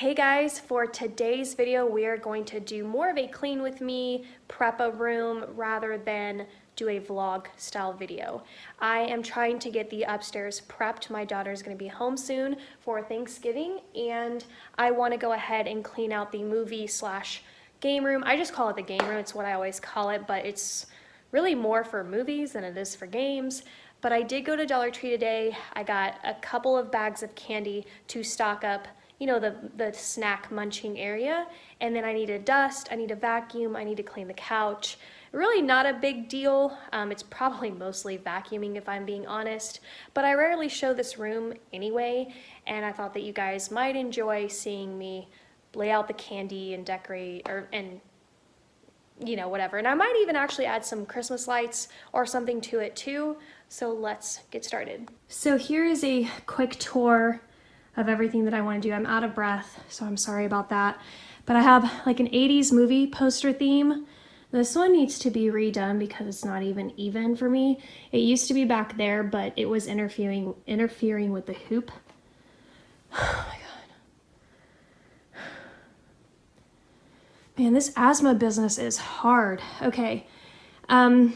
Hey guys, for today's video, we are going to do more of a clean with me, prep a room rather than do a vlog style video. I am trying to get the upstairs prepped. My daughter's gonna be home soon for Thanksgiving, and I wanna go ahead and clean out the movie slash game room. I just call it the game room, it's what I always call it, but it's really more for movies than it is for games. But I did go to Dollar Tree today. I got a couple of bags of candy to stock up, you know, the snack munching area. And then I need to dust, I need to vacuum, I need to clean the couch. Really not a big deal. It's probably mostly vacuuming if I'm being honest, but I rarely show this room anyway. And I thought that you guys might enjoy seeing me lay out the candy and decorate and you know, whatever. And I might even actually add some Christmas lights or something to it too. So let's get started. So here is a quick tour of everything that I want to do. I'm out of breath, so I'm sorry about that. But I have like an 80s movie poster theme. This one needs to be redone because it's not even for me. It used to be back there, but it was interfering with the hoop. Oh my God. Man, this asthma business is hard. Okay, I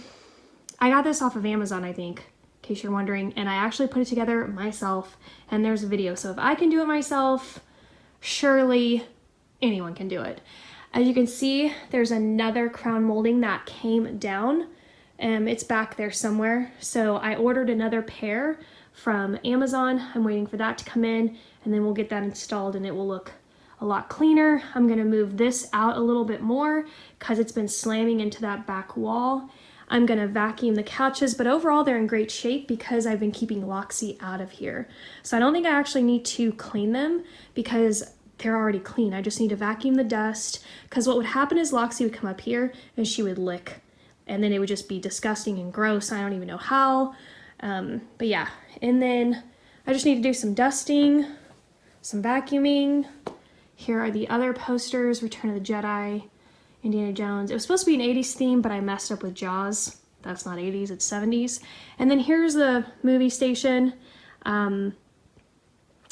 got this off of Amazon, I think, in case you're wondering, and I actually put it together myself, and there's a video. So if I can do it myself, surely anyone can do it. As you can see, there's another crown molding that came down. It's back there somewhere. So I ordered another pair from Amazon. I'm waiting for that to come in, and then we'll get that installed and it will look a lot cleaner. I'm gonna move this out a little bit more because it's been slamming into that back wall. I'm gonna vacuum the couches, but overall they're in great shape because I've been keeping Loxy out of here. So I don't think I actually need to clean them because they're already clean. I just need to vacuum the dust, because what would happen is Loxy would come up here and she would lick, and then it would just be disgusting and gross. I don't even know how, but yeah. And then I just need to do some dusting, some vacuuming. Here are the other posters, Return of the Jedi, Indiana Jones. It was supposed to be an 80s theme, but I messed up with Jaws. That's not 80s, it's 70s. And then here's the movie station. And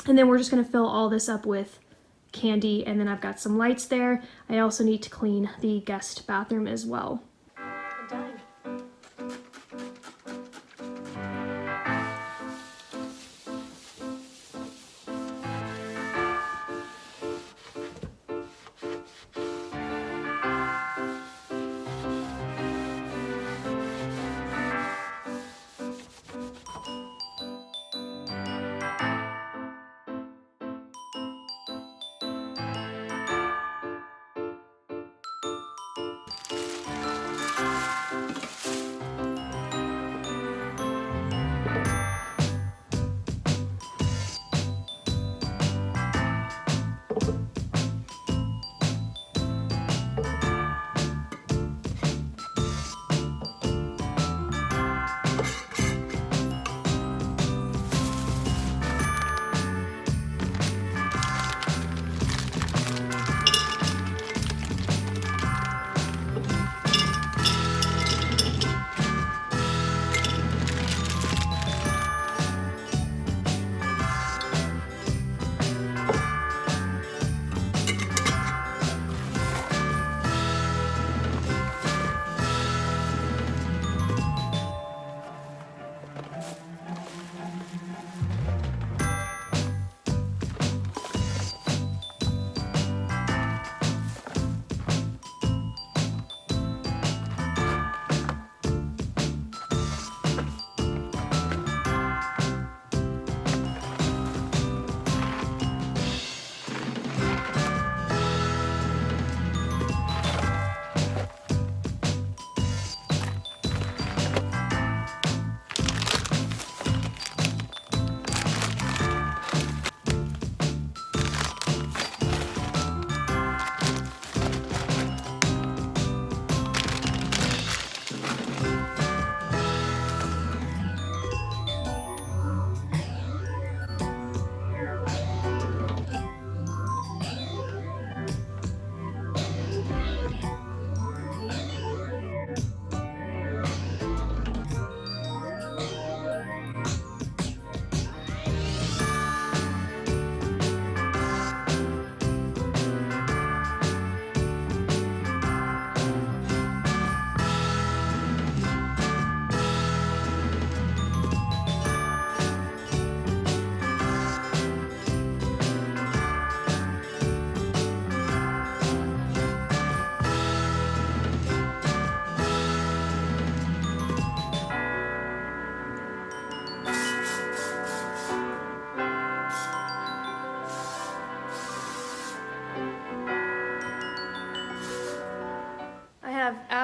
then we're just gonna fill all this up with candy, and then I've got some lights there. I also need to clean the guest bathroom as well. I'm done.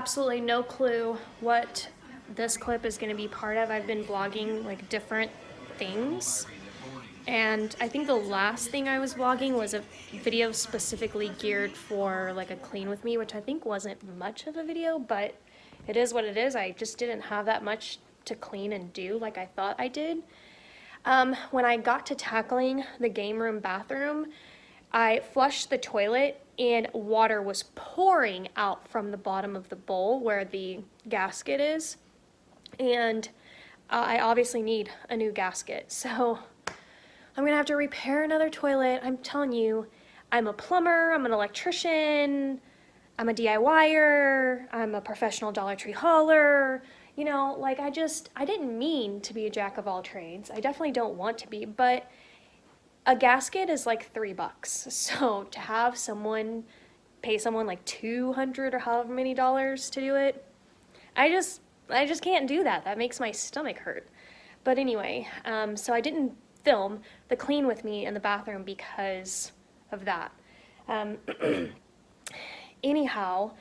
absolutely no clue what this clip is going to be part of. I've been vlogging like different things, and I think the last thing I was vlogging was a video specifically geared for like a clean with me, which I think wasn't much of a video, but it is what it is. I just didn't have that much to clean and do like I thought I did. When I got to tackling the game room bathroom, I flushed the toilet and water was pouring out from the bottom of the bowl where the gasket is. And I obviously need a new gasket. So I'm gonna have to repair another toilet. I'm telling you, I'm a plumber, I'm an electrician, I'm a DIYer, I'm a professional Dollar Tree hauler. You know, like I didn't mean to be a jack of all trades. I definitely don't want to be, but a gasket is like $3. So to have someone pay someone like $200 or however many dollars to do it, I just can't do that. That makes my stomach hurt. But anyway, so I didn't film the clean with me in the bathroom because of that. Anyhow,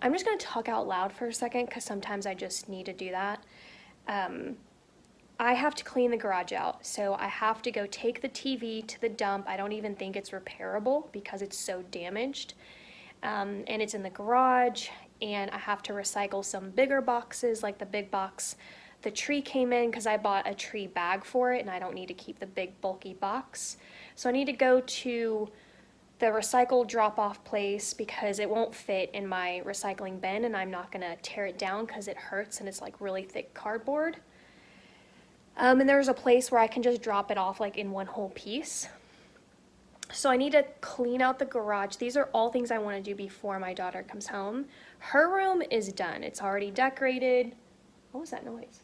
I'm just gonna talk out loud for a second because sometimes I just need to do that. I have to clean the garage out, so I have to go take the TV to the dump. I don't even think it's repairable because it's so damaged. And it's in the garage, and I have to recycle some bigger boxes, like the big box the tree came in because I bought a tree bag for it, and I don't need to keep the big bulky box. So I need to go to the recycle drop-off place because it won't fit in my recycling bin, and I'm not gonna tear it down because it hurts and it's like really thick cardboard. And there's a place where I can just drop it off like in one whole piece. So I need to clean out the garage. These are all things I want to do before my daughter comes home. Her room is done. It's already decorated. What was that noise?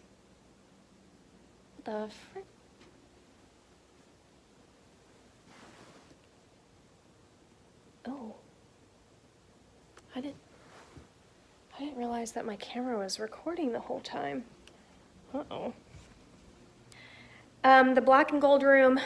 The frick? Oh. I didn't realize that my camera was recording the whole time. Uh-oh. The black and gold room,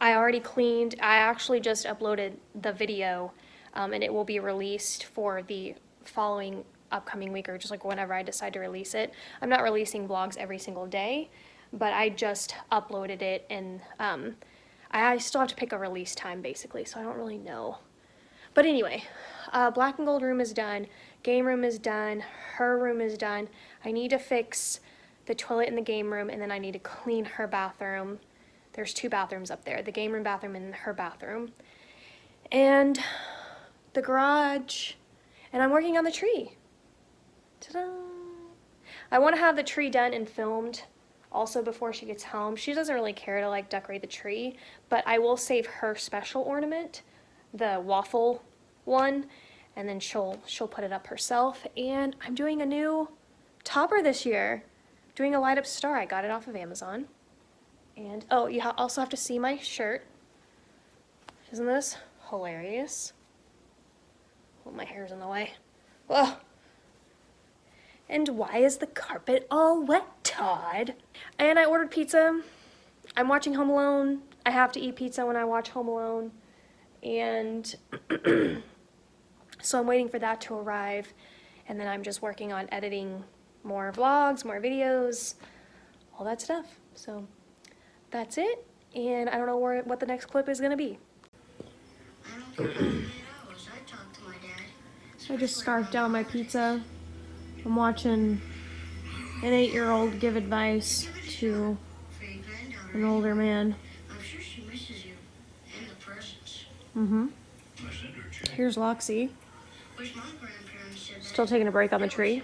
I already cleaned. I actually just uploaded the video, and it will be released for the following upcoming week, or just like whenever I decide to release it. I'm not releasing vlogs every single day, but I just uploaded it, and I still have to pick a release time basically, so I don't really know. But anyway, black and gold room is done, game room is done, her room is done. I need to fix the toilet in the game room, and then I need to clean her bathroom. There's 2 bathrooms up there, the game room bathroom and her bathroom. And the garage, and I'm working on the tree. Ta-da! I want to have the tree done and filmed also before she gets home. She doesn't really care to like decorate the tree, but I will save her special ornament, the waffle one, and then she'll put it up herself. And I'm doing a new topper this year. Doing a light up star. I got it off of Amazon. And oh, you also have to see my shirt. Isn't this hilarious? Oh, my hair's in the way. Whoa. And why is the carpet all wet, Todd? And I ordered pizza. I'm watching Home Alone. I have to eat pizza when I watch Home Alone. And so I'm waiting for that to arrive. And then I'm just working on editing more vlogs, more videos, all that stuff. So that's it, and I don't know what the next clip is gonna be. I just scarfed down my pizza. I'm watching an 8-year-old give advice to an older man. Here's Loxie. Still taking a break on the tree.